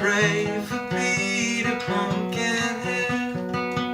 Pray for Peter Pumpkinhead.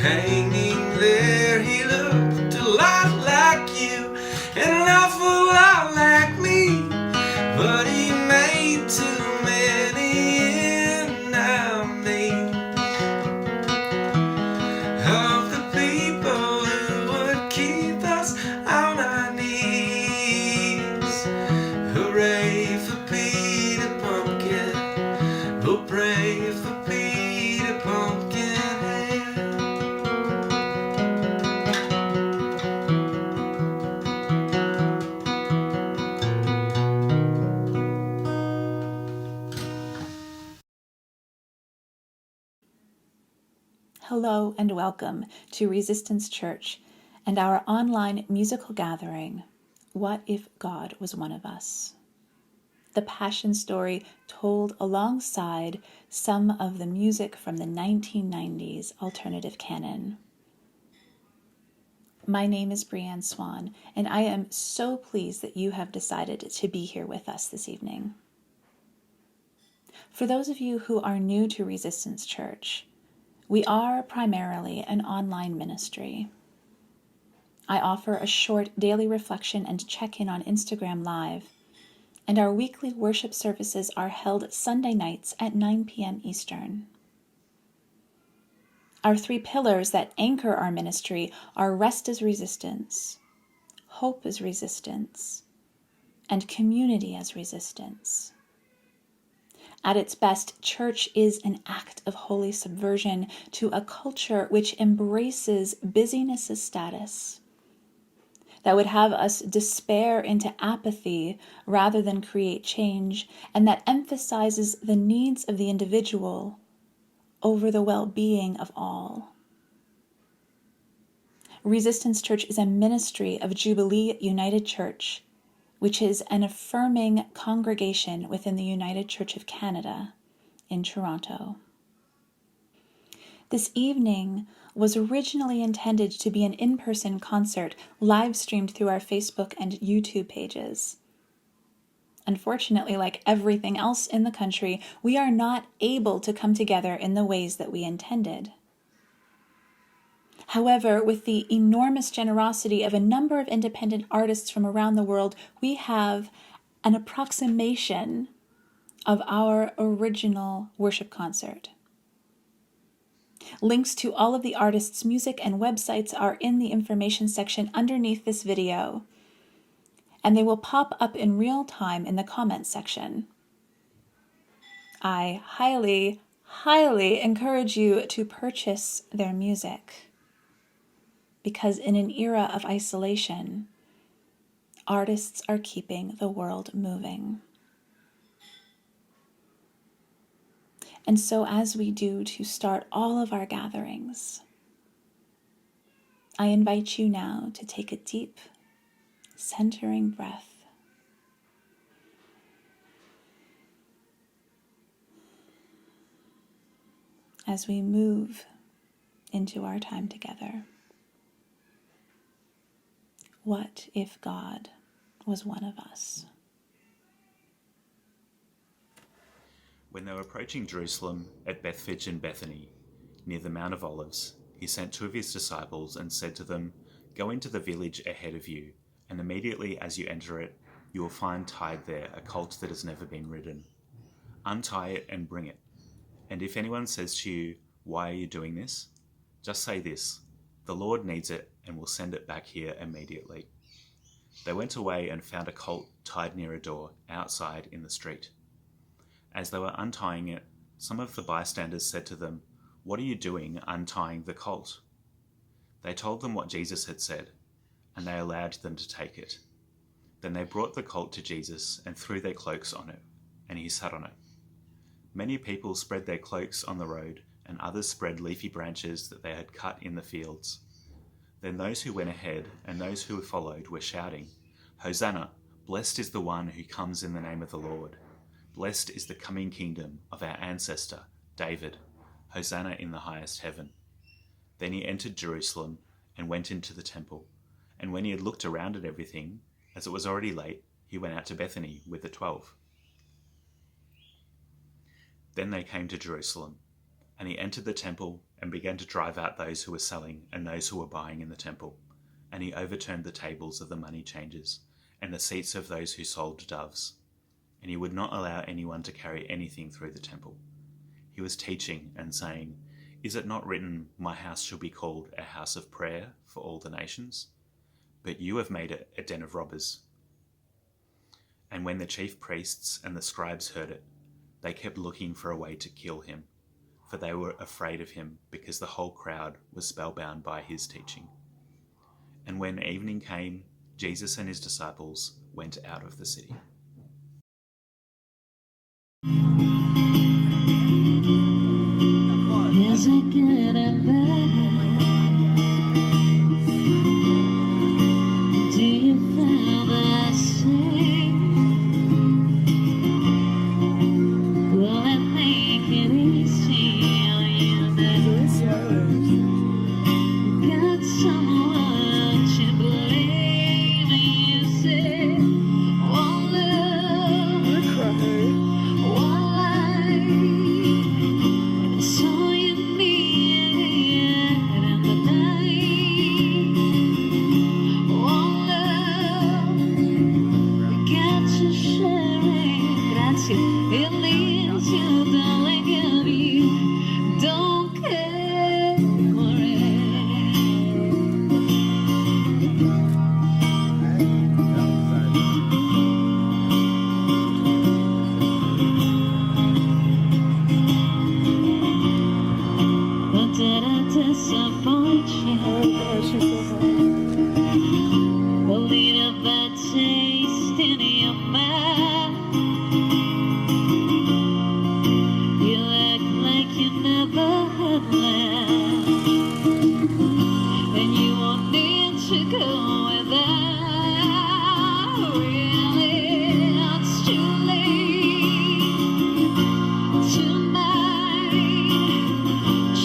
Hanging there, he looked a lot like you, an awful lot like me, but he made too many enemies of the people who would keep us on our knees. Hooray for Peter Pumpkin, oh pray for Peter Pumpkin. Hello and welcome to Resistance Church and our online musical gathering, What If God Was One of Us? The Passion story told alongside some of the music from the 1990s alternative canon. My name is Brianne Swan, and I am so pleased that you have decided to be here with us this evening. For those of you who are new to Resistance Church, we are primarily an online ministry. I offer a short daily reflection and check-in on Instagram Live, and our weekly worship services are held Sunday nights at 9 p.m. Eastern. Our three pillars that anchor our ministry are rest as resistance, hope as resistance, and community as resistance. At its best, church is an act of holy subversion to a culture which embraces busyness as status, that would have us despair into apathy rather than create change, and that emphasizes the needs of the individual over the well-being of all. Resistance Church is a ministry of Jubilee United Church, which is an affirming congregation within the United Church of Canada in Toronto. This evening was originally intended to be an in-person concert live streamed through our Facebook and YouTube pages. Unfortunately, like everything else in the country, we are not able to come together in the ways that we intended. However, with the enormous generosity of a number of independent artists from around the world, we have an approximation of our original worship concert. Links to all of the artists' music and websites are in the information section underneath this video, and they will pop up in real time in the comments section. I highly, highly encourage you to purchase their music, because in an era of isolation, artists are keeping the world moving. And so as we do to start all of our gatherings, I invite you now to take a deep, centering breath. As we move into our time together. What if God was one of us? When they were approaching Jerusalem at Bethphage and Bethany, near the Mount of Olives, he sent two of his disciples and said to them, "Go into the village ahead of you, and immediately as you enter it, you will find tied there a colt that has never been ridden. Untie it and bring it. And if anyone says to you, 'Why are you doing this?' just say this, 'The Lord needs it and will send it back here immediately.'" They went away and found a colt tied near a door, outside in the street. As they were untying it, some of the bystanders said to them, "What are you doing untying the colt?" They told them what Jesus had said, and they allowed them to take it. Then they brought the colt to Jesus and threw their cloaks on it, and he sat on it. Many people spread their cloaks on the road, and others spread leafy branches that they had cut in the fields. Then those who went ahead and those who followed were shouting, "Hosanna! Blessed is the one who comes in the name of the Lord. Blessed is the coming kingdom of our ancestor, David. Hosanna in the highest heaven." Then he entered Jerusalem and went into the temple. And when he had looked around at everything, as it was already late, he went out to Bethany with the 12. Then they came to Jerusalem. And he entered the temple and began to drive out those who were selling and those who were buying in the temple. And he overturned the tables of the money changers and the seats of those who sold doves. And he would not allow anyone to carry anything through the temple. He was teaching and saying, "Is it not written, 'My house shall be called a house of prayer for all the nations'? But you have made it a den of robbers." And when the chief priests and the scribes heard it, they kept looking for a way to kill him, for they were afraid of him because the whole crowd was spellbound by his teaching. And when evening came, Jesus and his disciples went out of the city. Is it good and bad? Do you feel the same? Will it make it easy on you that got someone to believe when you say, one love, one life. It's all you need in the night. One love, we got to share it. Grazie. It leads you, darling, and you don't care for it. But did I disappoint you? Leave a bad taste in your mouth. You act like you never had left, and you won't need to go without. Really, it's too late tonight.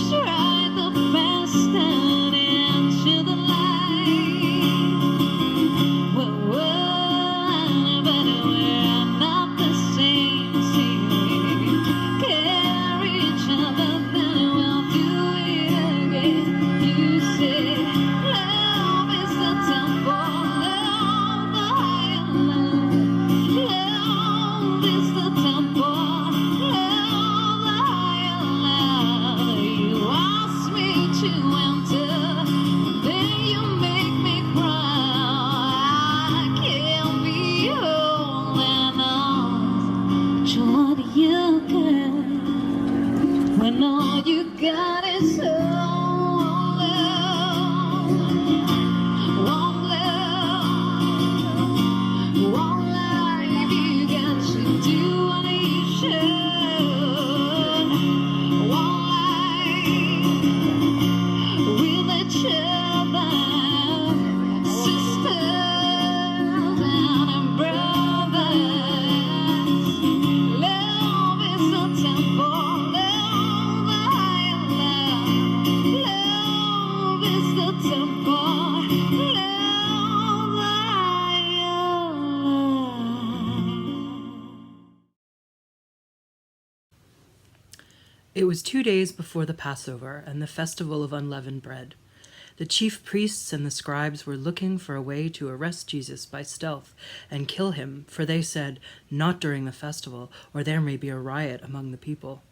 Try the best out into the light. But we're not the same. See, we care each other, then we'll do it again. You say love is the temple, love the higher love. Love is the temple, love the higher love. You ask me to enter, then you make me cry. I can't be holding on. But what do you get when all you got is one love, one love, one life? You got to do what you should. One life with each other, sisters and brothers. Love is the temple, love the higher love. Love is the temple, love the higher love. It was 2 days before the Passover and the festival of unleavened bread. The chief priests and the scribes were looking for a way to arrest Jesus by stealth and kill him, for they said, "Not during the festival, or there may be a riot among the people."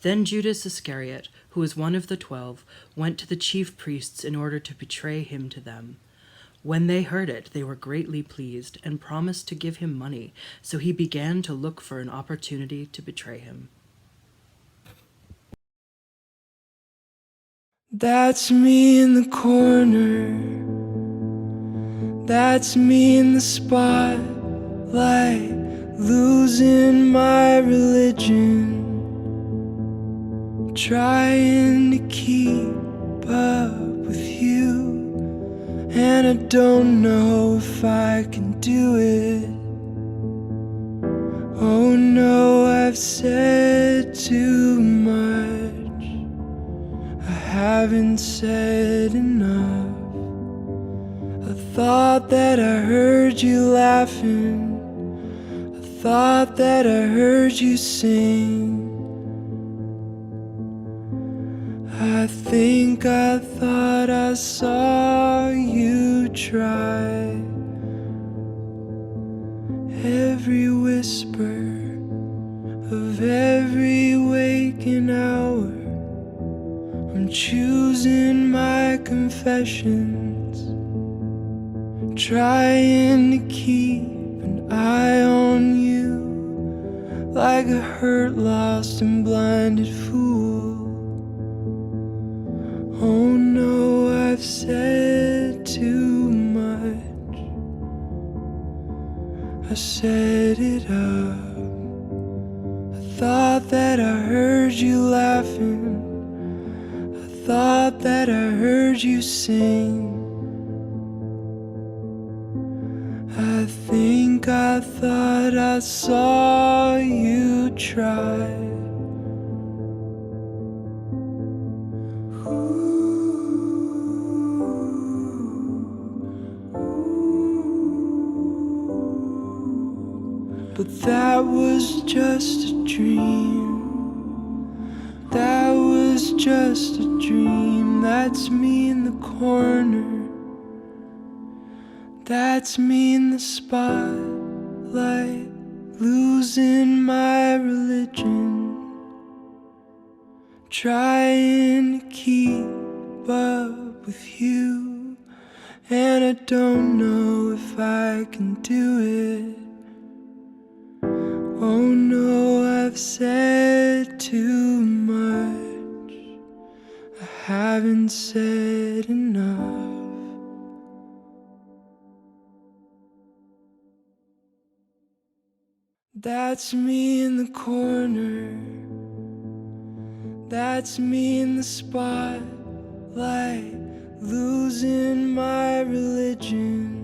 Then Judas Iscariot, who was one of the 12, went to the chief priests in order to betray him to them. When they heard it, they were greatly pleased and promised to give him money, so he began to look for an opportunity to betray him. That's me in the corner. That's me in the spotlight, losing my religion, trying to keep up with you, and I don't know if I can do it. Oh no, I've said too much. I haven't said enough. I thought that I heard you laughing. I thought that I heard you sing. I think I thought I saw you try. Every whisper of every waking hour, I'm choosing my confessions, trying to keep an eye on you, like a hurt, lost and blinded fool. Oh no, I've said too much. I set it up. I thought that I heard you laughing. I thought that I heard you sing. I think I thought I saw you try. But that was just a dream. That was just a dream. That's me in the corner. That's me in the spotlight, losing my religion, trying to keep up with you, and I don't know if I can do it. Oh no, I've said too much. I haven't said enough. That's me in the corner. That's me in the spotlight, losing my religion.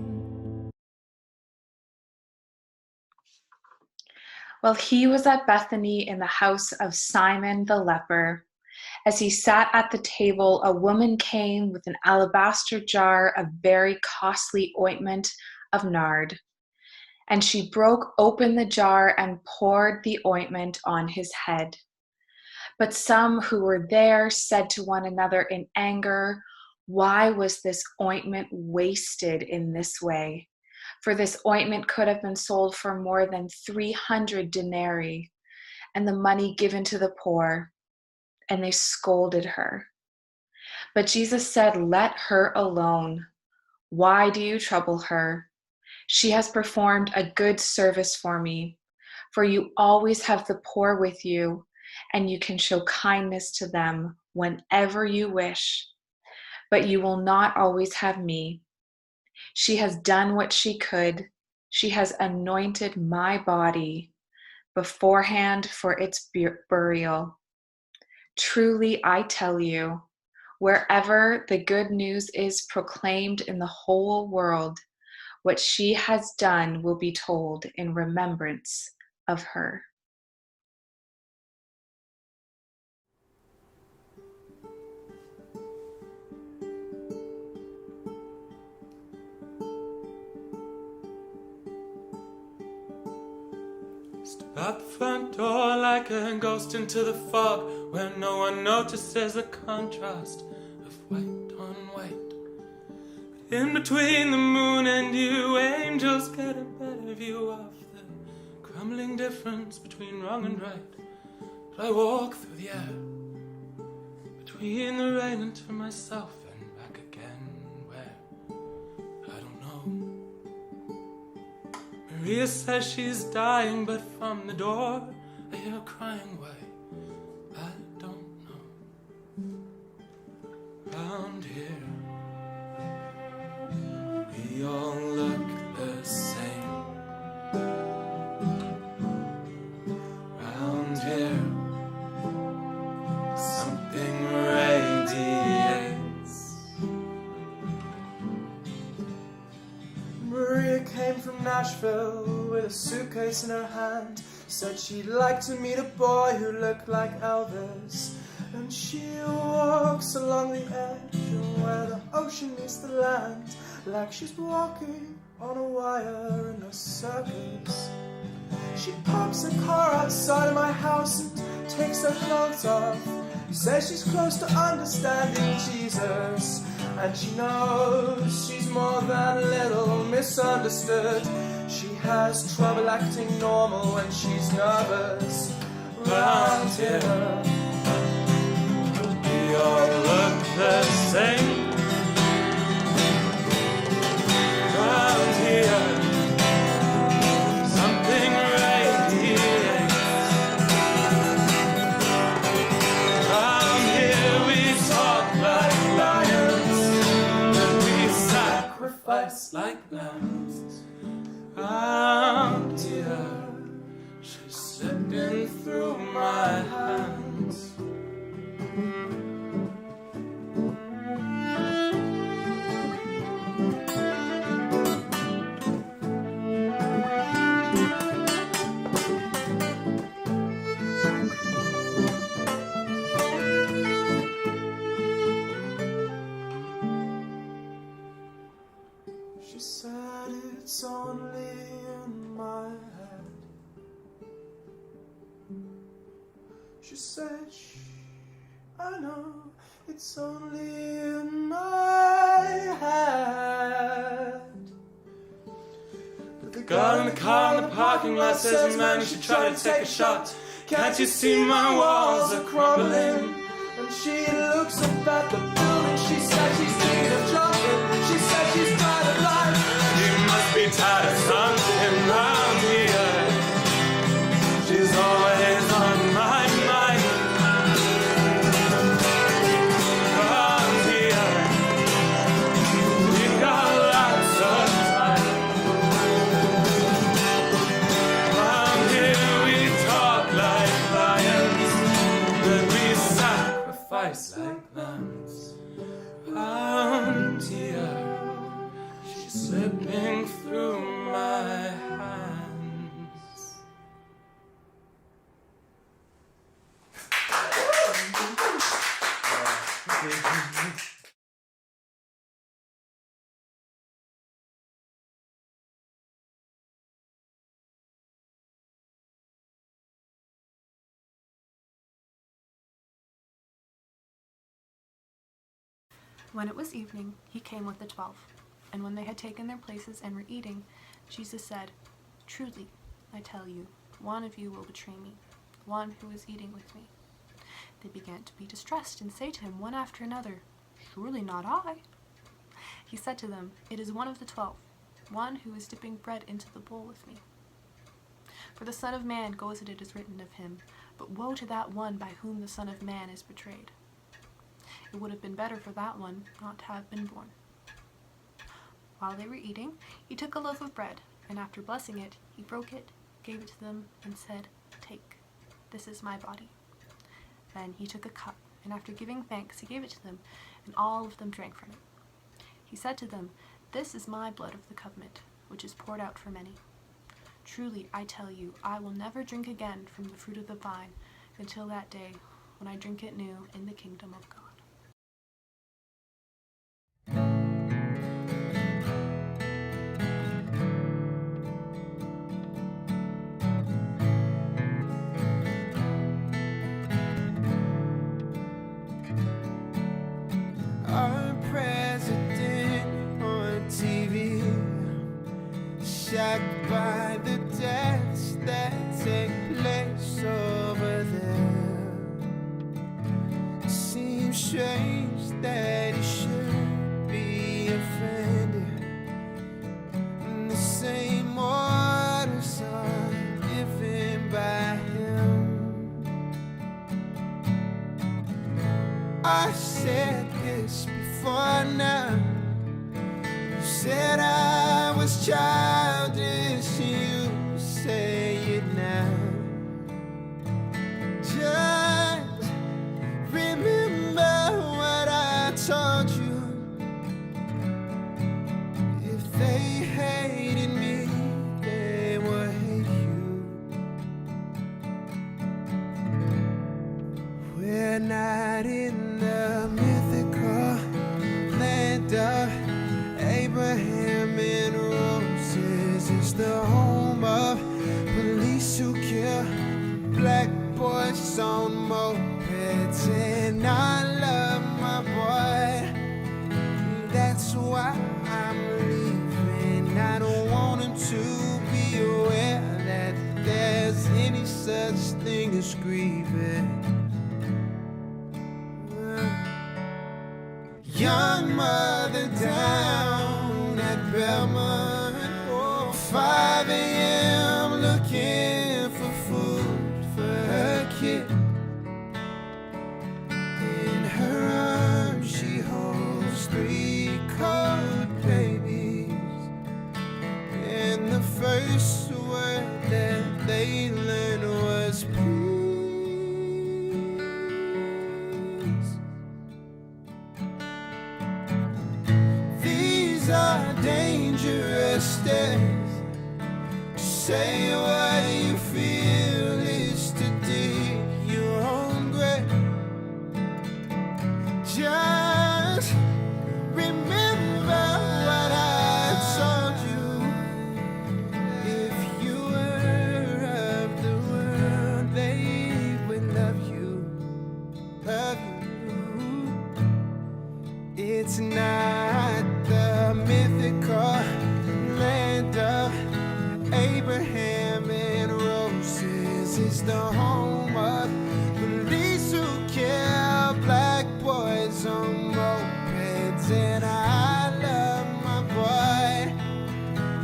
While he was at Bethany in the house of Simon the leper, as he sat at the table, a woman came with an alabaster jar of very costly ointment of nard. And she broke open the jar and poured the ointment on his head. But some who were there said to one another in anger, "Why was this ointment wasted in this way? For this ointment could have been sold for more than 300 denarii, and the money given to the poor." And they scolded her. But Jesus said, "Let her alone. Why do you trouble her? She has performed a good service for me. For you always have the poor with you, and you can show kindness to them whenever you wish, but you will not always have me. She has done what she could. She has anointed my body beforehand for its burial. Truly, I tell you, wherever the good news is proclaimed in the whole world, what she has done will be told in remembrance of her." Step out the front door like a ghost into the fog, where no one notices the contrast of white on white. But in between the moon and you, angels get a better view of the crumbling difference between wrong and right. But I walk through the air between the rain and to myself and back again, where I don't know. Maria says she's dying, but from the door I hear her crying, why I don't know. Round here we all look the same. Round here something radiates. Maria came from Nashville with a suitcase in her hand. Said she'd like to meet a boy who looked like Elvis. And she walks along the edge where the ocean meets the land, like she's walking on a wire in a circus. She parks her car outside of my house and takes her clothes off. You say she's close to understanding Jesus, and she knows she's more than a little misunderstood. She has trouble acting normal when she's nervous round here. We all look the same round here. Something radiates. Round here we talk like lions, and we sacrifice like lambs. Round here, she's slipping through my hands. She said it's only in my head. She said, shh, I know it's only in my head. But the girl in the car in the parking lot says, man, you should try to take a shot. Can't you see my walls are crumbling? And she looks up at the building. She said she's thinking of jumping. She said she's tired of life. You must be tired of something round here. She's always on my mind. Round here, we've got lots of time. Round here we talk like lions, but we sacrifice like lambs. Round here, she's slipping through my hands. When it was evening, he came with the 12. And when they had taken their places and were eating, Jesus said, Truly, I tell you, one of you will betray me, one who is eating with me. They began to be distressed and say to him one after another, Surely not I. He said to them, It is one of the 12, one who is dipping bread into the bowl with me. For the Son of Man goes as it is written of him, but woe to that one by whom the Son of Man is betrayed. It would have been better for that one not to have been born. While they were eating, he took a loaf of bread, and after blessing it, he broke it, gave it to them, and said, Take, this is my body. Then he took a cup, and after giving thanks, he gave it to them, and all of them drank from it. He said to them, This is my blood of the covenant, which is poured out for many. Truly, I tell you, I will never drink again from the fruit of the vine until that day when I drink it new in the kingdom of God. Our president on TV, shocked by the deaths that take place over there. Seems strange that he should be offended. And the same orders are given by him. I said this before now. You said I was childish, you say it now. Just remember what I told you. If they hated me, they will hate you. We're not in the mythical land of Abraham and Roses. is grieving. Young mother down at Belmont, 5 a.m. looking for food for her kid. In her arms she holds 3 cold babies, and the first word that they learned was please. These are dangerous days. Say what you feel is to dig your own grave. Just remember what I told you. If you were of the world, they would love you, love you. It's not the mythical land of Abraham and roses. It's the home of police who kill black boys on mopeds. And I love my boy,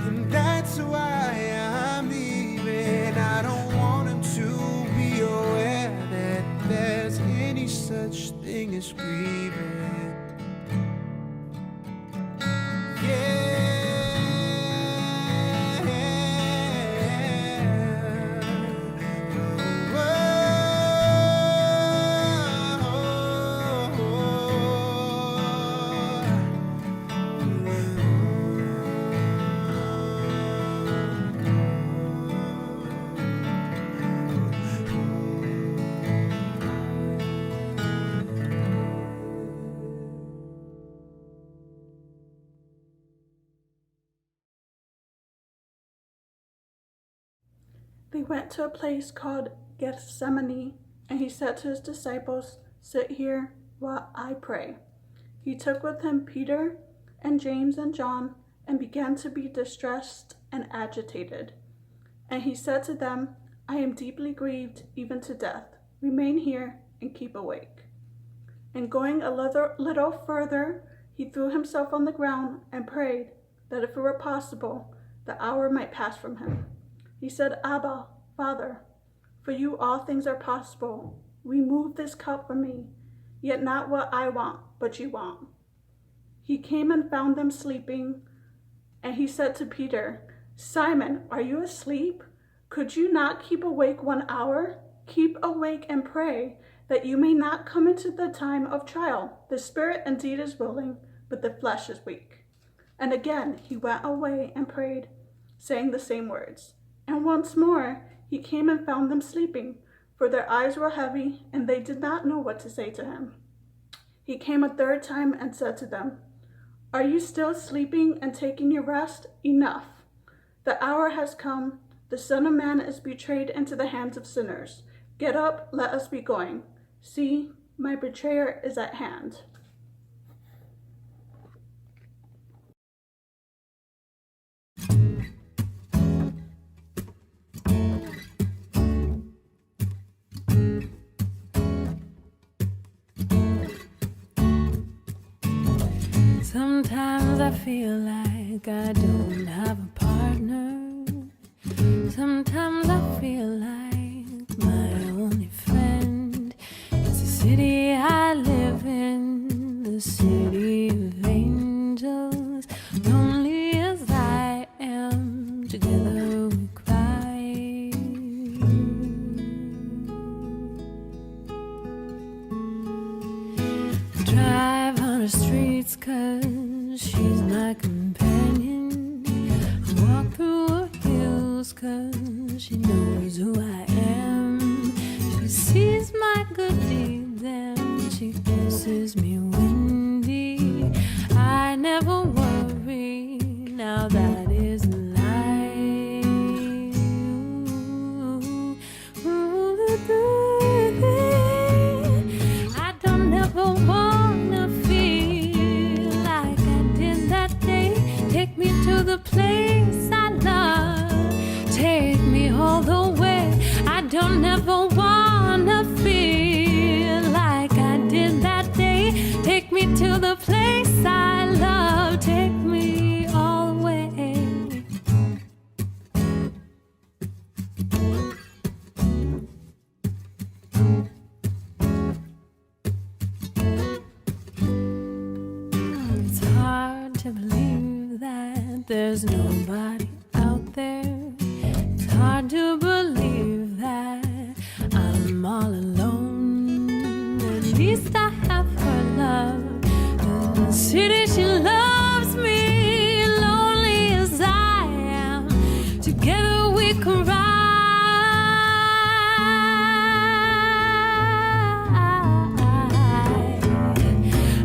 and that's why I'm leaving. I don't want him to be aware that there's any such thing as grieving. They went to a place called Gethsemane, and he said to his disciples, "Sit here while I pray." He took with him Peter and James and John and began to be distressed and agitated. And he said to them, "I am deeply grieved, even to death. Remain here and keep awake." And going a little further, he threw himself on the ground and prayed that if it were possible, the hour might pass from him. He said, "Abba, Father, for you all things are possible. Remove this cup from me, yet not what I want, but you want." He came and found them sleeping, and he said to Peter, "Simon, are you asleep? Could you not keep awake 1 hour? Keep awake and pray, that you may not come into the time of trial. The spirit indeed is willing, but the flesh is weak." And again he went away and prayed, saying the same words. And once more he came and found them sleeping, for their eyes were heavy, and they did not know what to say to him. He came a 3rd time and said to them, "Are you still sleeping and taking your rest? Enough. The hour has come. The Son of Man is betrayed into the hands of sinners. Get up, let us be going. See, my betrayer is at hand." Sometimes I feel like I don't have a partner. Sometimes I feel like my only friend is the city I live in, the city of angels. Lonely as I am, together we cry. Drive on the streets 'cause she's my companion. I walk through her hills 'cause she knows who I am. She sees my good deeds and she kisses me windy. I never worry, now that is a lie. I don't ever wanna feel like I did that day. Take me to the place I love. Take me all the way. I don't ever want to believe that there's nobody out there. It's hard to believe that I'm all alone. At least I have her love. In the city she loves me, lonely as I am. Together we can ride.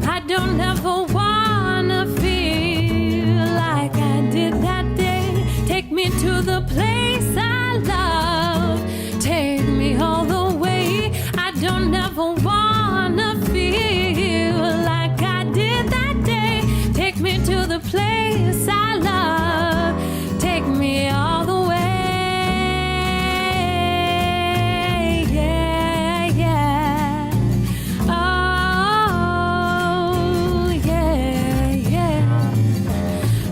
I don't ever wanna feel like I did that day. Take me to the place I love. Take me all the way. I don't ever wanna feel like I did that day. Take me to the place I love. Take me all the way. Yeah, yeah. Oh, yeah, yeah.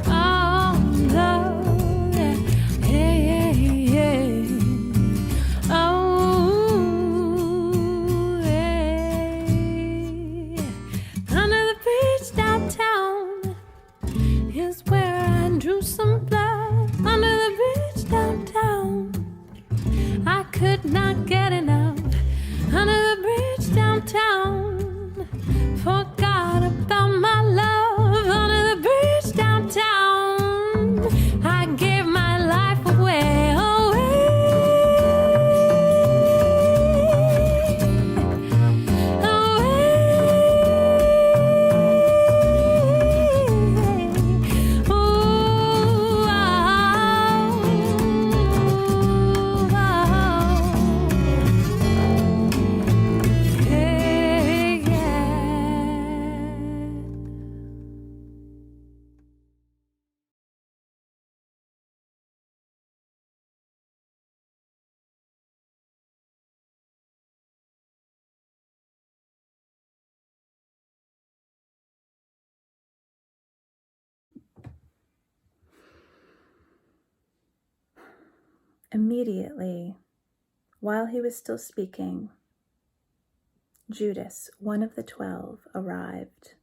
Oh, no, yeah, yeah, yeah. Oh, yeah. Under the bridge downtown is where I drew some blood. Under the bridge downtown, I could not get enough. Under the bridge downtown, forgot about my love. Under the bridge downtown, I gave my life away, Immediately, while he was still speaking, Judas, one of the 12, arrived.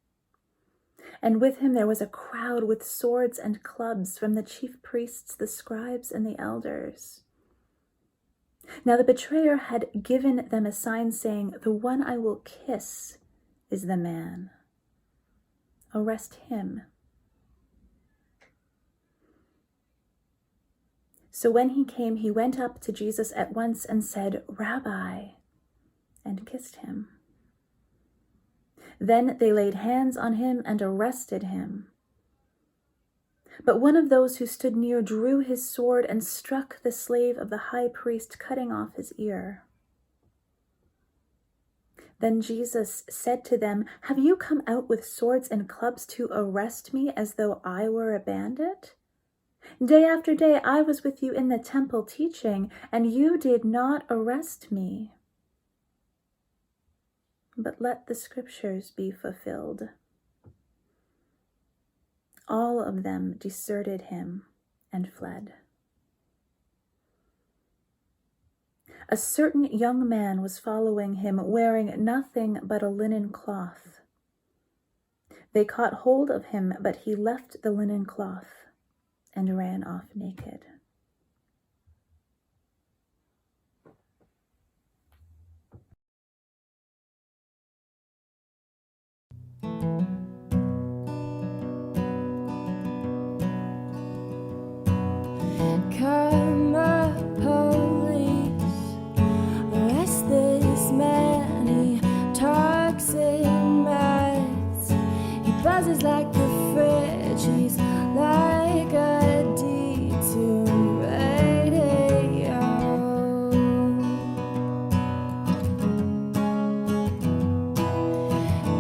And with him there was a crowd with swords and clubs from the chief priests, the scribes, and the elders. Now the betrayer had given them a sign saying, "The one I will kiss is the man. Arrest him." So when he came, he went up to Jesus at once and said, "Rabbi," and kissed him. Then they laid hands on him and arrested him. But one of those who stood near drew his sword and struck the slave of the high priest, cutting off his ear. Then Jesus said to them, "Have you come out with swords and clubs to arrest me as though I were a bandit? Day after day I was with you in the temple teaching, and you did not arrest me. But let the scriptures be fulfilled." All of them deserted him and fled. A certain young man was following him, wearing nothing but a linen cloth. They caught hold of him, but he left the linen cloth and ran off naked. Come up, police, arrest this man. He talks in maths, he buzzes like a fridge, he's like a D2 radio.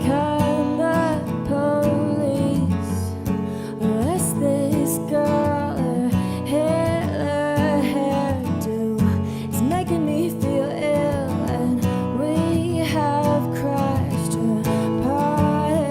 Come up, police, arrest this girl. Her hairdo is making me feel ill, and we have crashed her party.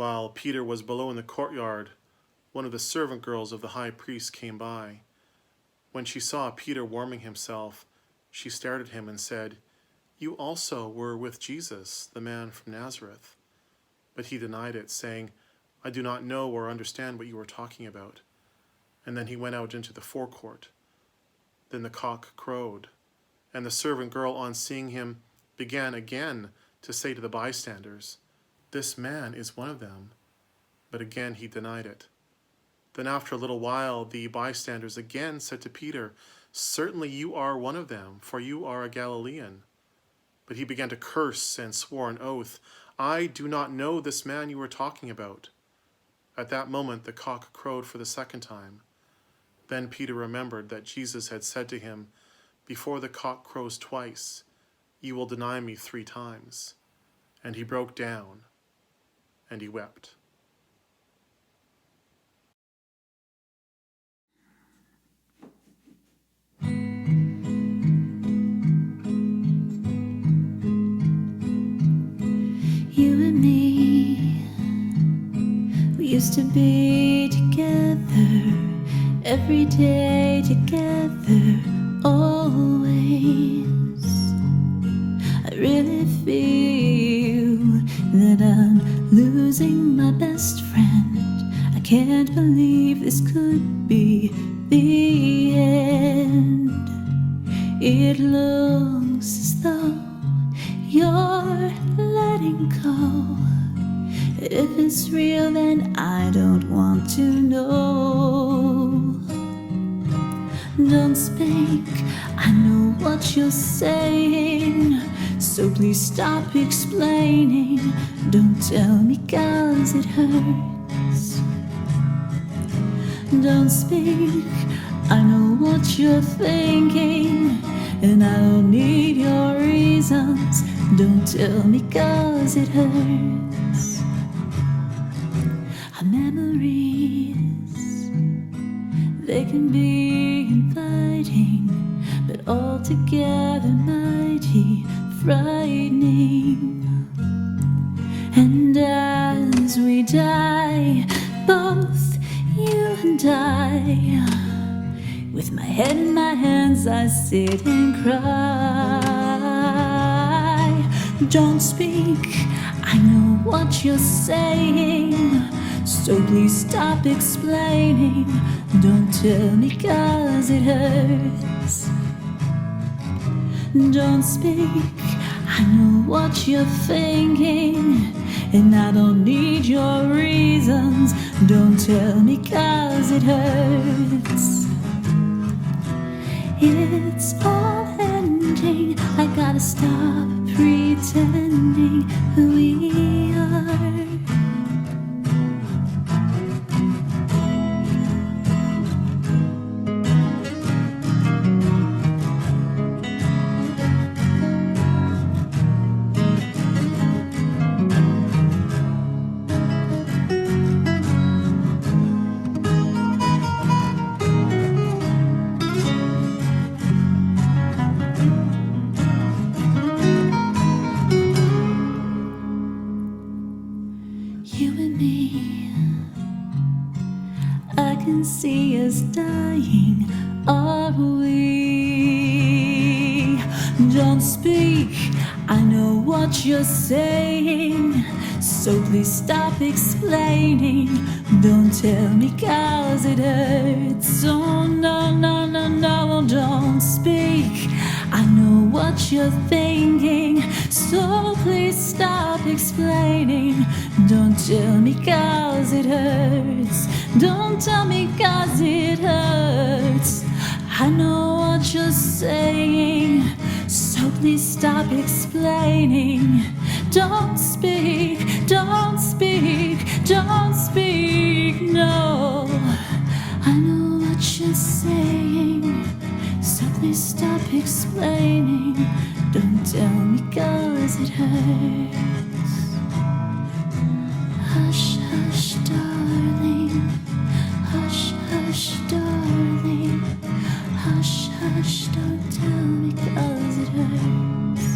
While Peter was below in the courtyard, one of the servant girls of the high priest came by. When she saw Peter warming himself, she stared at him and said, "You also were with Jesus, the man from Nazareth." But he denied it, saying, "I do not know or understand what you are talking about." And then he went out into the forecourt. Then the cock crowed, and the servant girl, on seeing him, began again to say to the bystanders, "This man is one of them." But again he denied it. Then after a little while the bystanders again said to Peter, "Certainly you are one of them, for you are a Galilean." But he began to curse and swore an oath, "I do not know this man you are talking about." At that moment the cock crowed for the second time. Then Peter remembered that Jesus had said to him, "Before the cock crows twice, you will deny me 3 times." And he broke down and he wept. You and me, we used to be together, every day together, always. I really feel that I'm losing my best friend. I can't believe this could be the end. It looks as though you're letting go. If it's real, then I don't want to know. Don't speak, I know what you're saying, so please stop explaining. Don't tell me 'cause it hurts. Don't speak, I know what you're thinking, and I don't need your reasons. Don't tell me 'cause it hurts. Our memories, they can be inviting, but altogether mighty frightening. And as we die, both you and I, with my head in my hands, I sit and cry. Don't speak, I know what you're saying, so please stop explaining. Don't tell me 'cause it hurts. Don't speak, I know what you're thinking, and I don't need your reasons. Don't tell me 'cause it hurts. It's all ending, I gotta stop pretending who we are. You and me, I can see us dying, are we? Don't speak, I know what you're saying, so please stop explaining. Don't tell me 'cause it hurts. Oh no, no, no, no, don't speak, I know what you're thinking, so please stop explaining. Don't tell me 'cause it hurts. Don't tell me 'cause it hurts. I know what you're saying, so please stop explaining. Don't speak, don't speak, don't speak, no. I know what you're saying, so please stop explaining. Don't tell me 'cause it hurts. Hush, hush, darling. Hush, hush, darling. Hush, hush, don't tell me 'cause it hurts.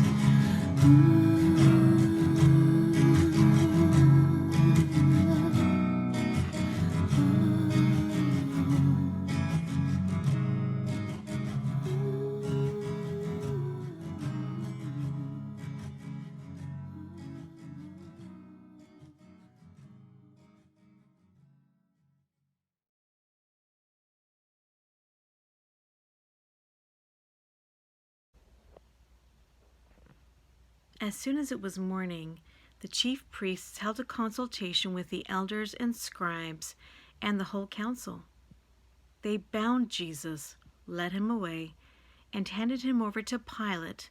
As soon as it was morning, the chief priests held a consultation with the elders and scribes and the whole council. They bound Jesus, led him away, and handed him over to Pilate.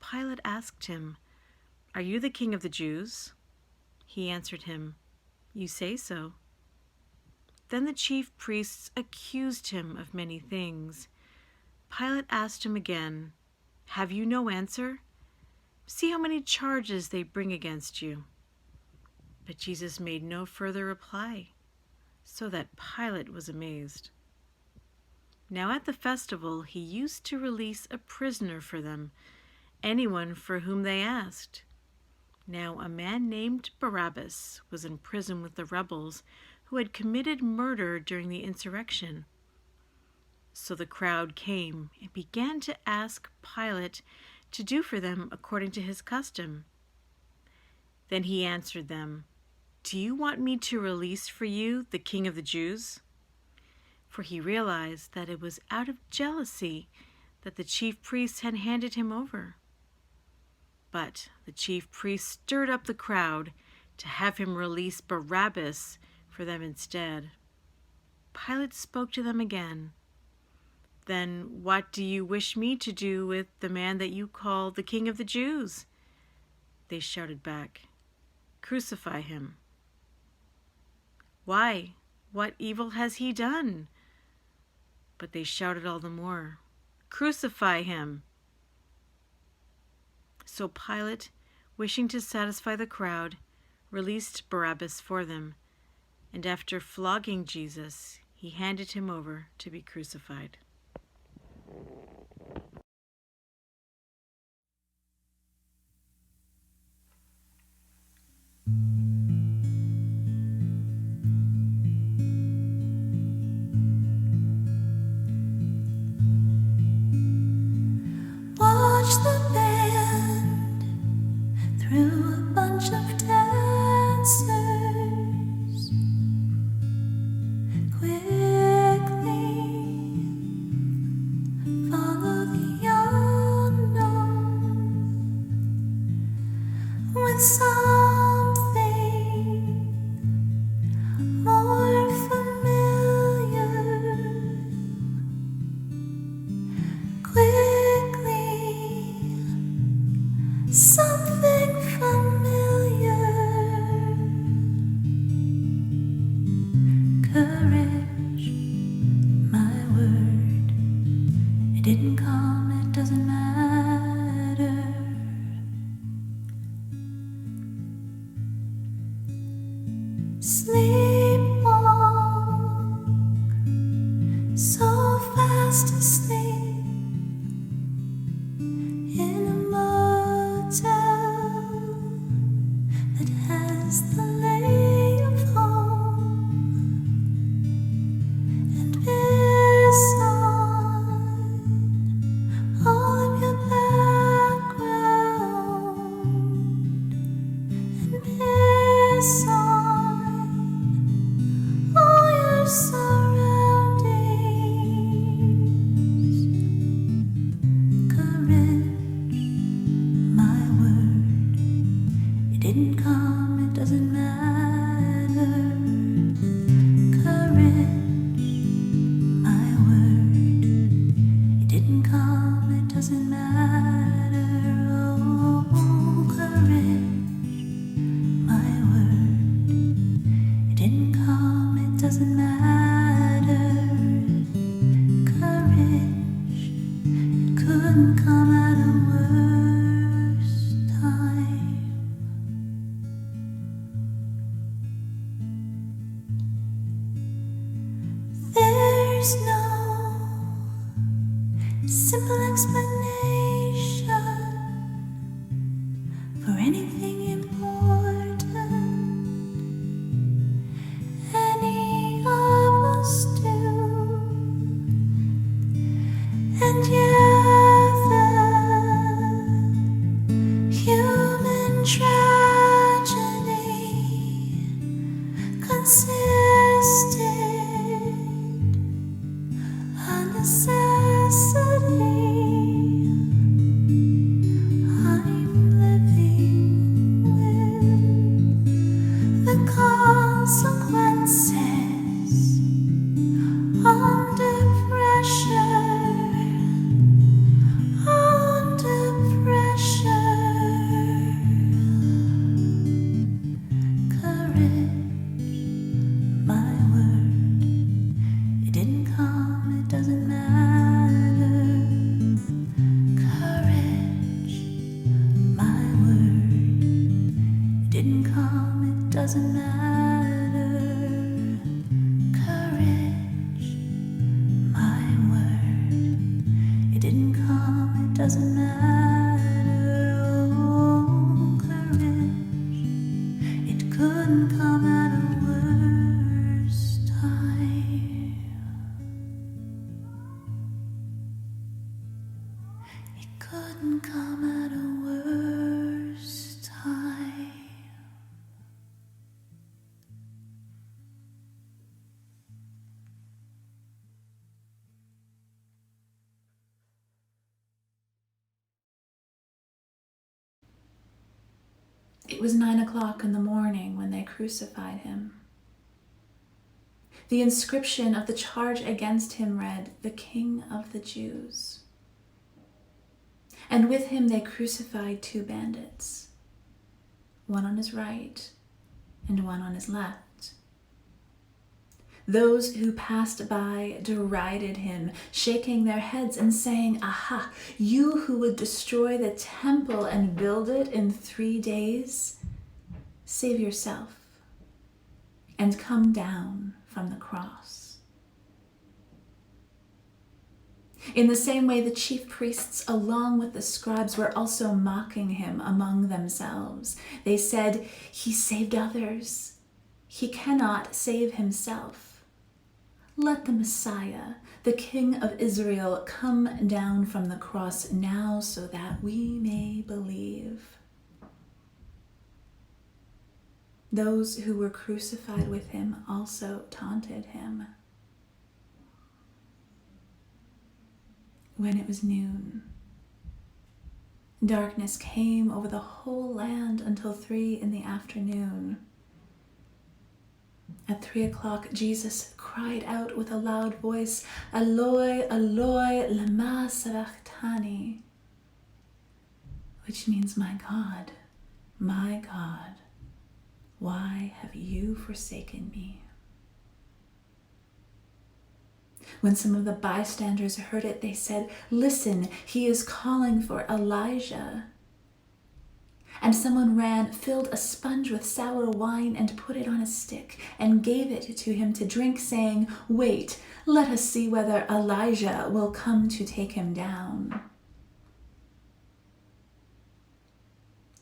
Pilate asked him, "Are you the king of the Jews?" He answered him, "You say so." Then the chief priests accused him of many things. Pilate asked him again, "Have you no answer? See how many charges they bring against you." But Jesus made no further reply, so that Pilate was amazed. Now at the festival he used to release a prisoner for them, anyone for whom they asked. Now a man named Barabbas was in prison with the rebels who had committed murder during the insurrection. So the crowd came and began to ask Pilate to do for them according to his custom. Then he answered them, "Do you want me to release for you the king of the Jews?" For he realized that it was out of jealousy that the chief priests had handed him over. But the chief priests stirred up the crowd to have him release Barabbas for them instead. Pilate spoke to them again. "Then what do you wish me to do with the man that you call the King of the Jews?" They shouted back, "Crucify him." "Why? What evil has he done?" But they shouted all the more, "Crucify him." So Pilate, wishing to satisfy the crowd, released Barabbas for them, and after flogging Jesus, he handed him over to be crucified. Watch the band through a bunch of dancers. Quickly follow the unknown with something more familiar. Quickly, something familiar. Courage, my word. It didn't come, it doesn't matter. Sleepwalk, so fast asleep in a motel that has the lay of home, and beside all of your background, and beside all your surroundings. Courage, my word. It didn't come, it doesn't matter. Courage, my word. It didn't come, it doesn't matter. Oh, courage, my word. It didn't come, it doesn't matter. Courage, it couldn't come at a worse time. There's no simple explanation for anything important any of us do, and yet the human tragedy consisted a necessity. I'm living It was 9 o'clock in the morning when they crucified him. The inscription of the charge against him read, "The King of the Jews." And with him they crucified 2 bandits, one on his right and one on his left. Those who passed by derided him, shaking their heads and saying, "Aha, you who would destroy the temple and build it in 3 days, save yourself and come down from the cross." In the same way, the chief priests, along with the scribes, were also mocking him among themselves. They said, "He saved others. He cannot save himself. Let the Messiah, the King of Israel, come down from the cross now so that we may believe." Those who were crucified with him also taunted him. When it was noon, darkness came over the whole land until 3 in the afternoon. At 3 o'clock, Jesus cried out with a loud voice, "Eloi, Eloi, lama sabachthani," which means, my God, why have you forsaken me?" When some of the bystanders heard it, they said, "Listen, he is calling for Elijah." And someone ran, filled a sponge with sour wine, and put it on a stick, and gave it to him to drink, saying, "Wait, let us see whether Elijah will come to take him down."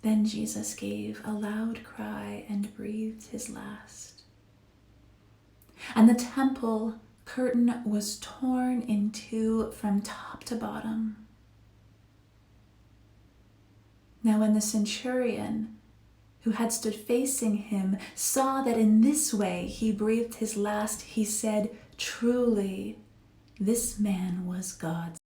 Then Jesus gave a loud cry and breathed his last. And the temple curtain was torn in 2 from top to bottom. Now when the centurion, who had stood facing him, saw that in this way he breathed his last, he said, "Truly, this man was God's."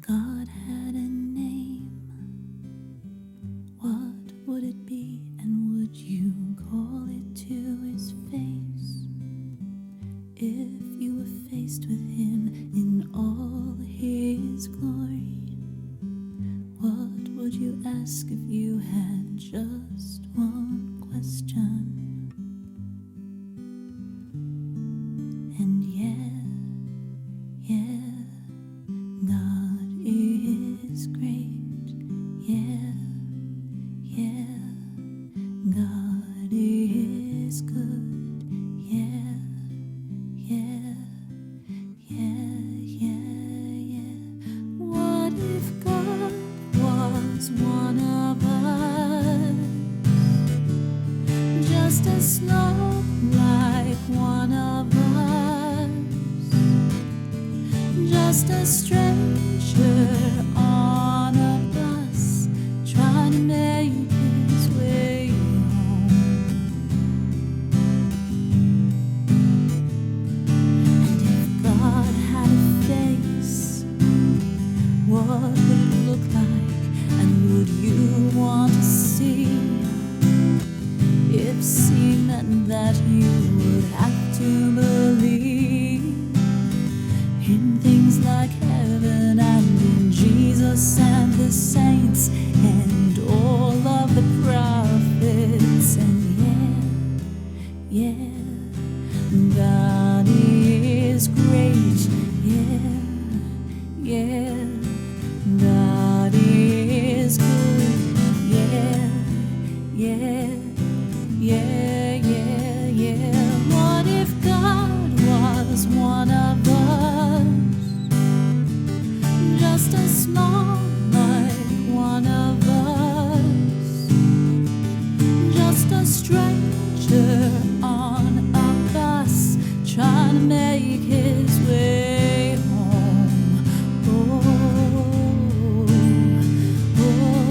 God had a name, what would it be, and would you call it to his face? If you were faced with him in all his glory, what would you ask if you had just one question? And God is great, God is good, What if God was one of us, just as slow like one of us, just a stranger on a bus, trying to make his way home? And if God had a face, what would it look like, and would you want to see? If seeing meant that you would have to believe in things like heaven and in Jesus and the saints and all of the prophets, and God is great, God is good, What if God was one of us, just as small like one of us, just a stranger on a bus, trying to make his way home? Oh,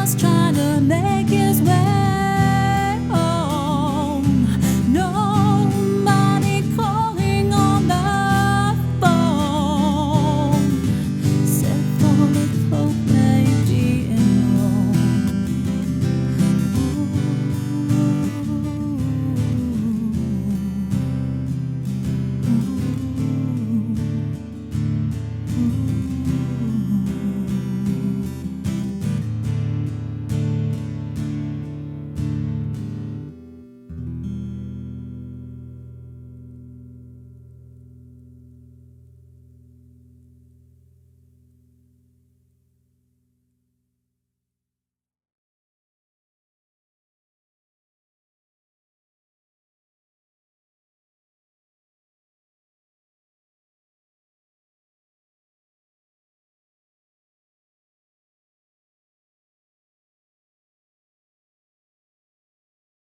just trying to make it